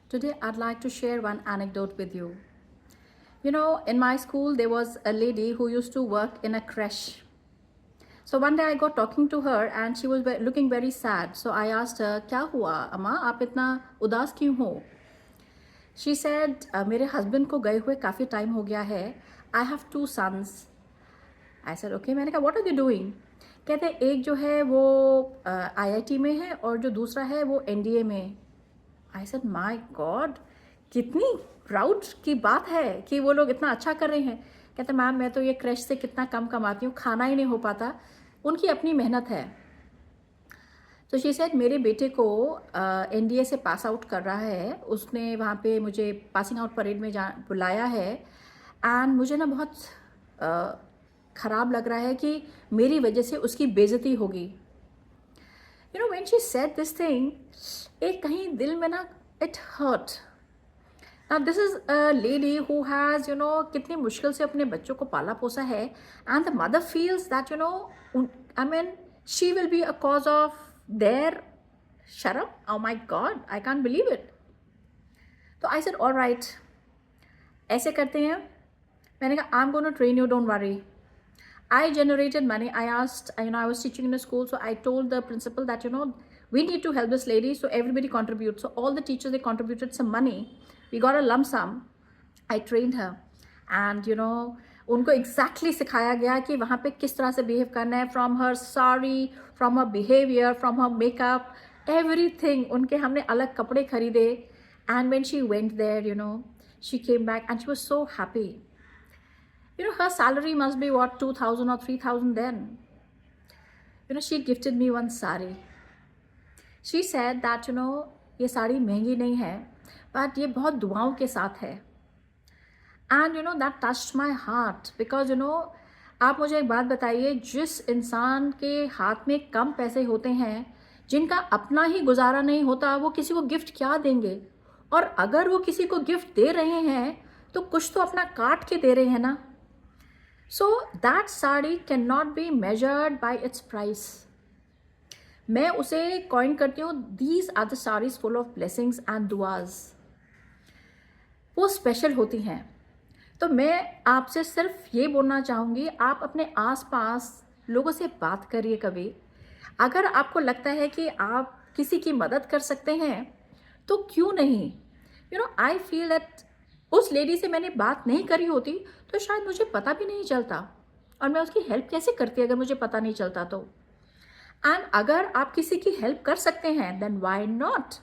Today, I'd like to share one anecdote with you. You know, in my school, there was a lady who used to work in a creche. So one day I got talking to her and she was looking very sad. So I asked her, क्या हुआ अम्मा आप इतना उदास क्यों हो? She said, मेरे husband को गए हुए काफ़ी टाइम हो गया है. I have two sons. I said, okay. मैंने कहा, what are they doing? कहते एक जो है वो IIT में है और जो दूसरा है वो NDA में. I said, my God, कितनी प्राउड की बात है कि वो लोग इतना अच्छा कर रहे हैं. कहते मैम मैं तो ये क्रैश से कितना कम कमाती हूँ, खाना ही नहीं हो पाता. उनकी अपनी मेहनत है. तो शी सेड मेरे बेटे को NDA से पास आउट कर रहा है. उसने वहाँ पे मुझे पासिंग आउट परेड में बुलाया है. एंड मुझे ना बहुत ख़राब लग रहा है कि मेरी वजह से उसकी बेइज्जती होगी. You know, when she said this thing, एक कहीं दिल में ना it hurt. Now this is a lady who has, you know, कितनी मुश्किल से अपने बच्चों को पाला पोसा है, and the mother feels that, you know, I mean, she will be a cause of their शर्म. Oh my God, I can't believe it. तो I said, all right, ऐसे करते हैं. मैंने कहा, I'm going to train you, don't worry. I generated money. I asked, you know, I was teaching in a school, so I told the principal that, you know, we need to help this lady, so everybody contribute. So all the teachers, they contributed some money. We got a lump sum. I trained her. And, you know, उनको exactly सिखाया गया कि वहाँ पे किस तरह से behave करना है, from her sari, from her behavior, from her makeup, everything. उनके हमने अलग कपड़े खरीदे. And when she went there, you know, she came back and she was so happy. You know, her salary must be what, 2,000 or 3,000 then. You know, she gifted me one sari. She said that, you know, ये साड़ी महंगी नहीं है, but ये बहुत दुआओं के साथ है. And you know, that touched my heart because, you know, आप मुझे एक बात बताइए, जिस इंसान के हाथ में कम पैसे होते हैं, जिनका अपना ही गुजारा नहीं होता, वो किसी को गिफ्ट क्या देंगे? और अगर वो किसी को गिफ्ट दे रहे हैं तो कुछ तो अपना काट के दे रहे हैं ना. So that sari cannot be measured by its price. मैं उसे कॉइन करती हूँ, these are the saris full of blessings and duas. वो स्पेशल होती हैं. तो मैं आपसे सिर्फ ये बोलना चाहूँगी, आप अपने आसपास लोगों से बात करिए कभी. अगर आपको लगता है कि आप किसी की मदद कर सकते हैं तो क्यों नहीं. You know, I feel that उस लेडी से मैंने बात नहीं करी होती तो शायद मुझे पता भी नहीं चलता, और मैं उसकी हेल्प कैसे करती अगर मुझे पता नहीं चलता तो. एंड अगर आप किसी की हेल्प कर सकते हैं, देन व्हाई नॉट.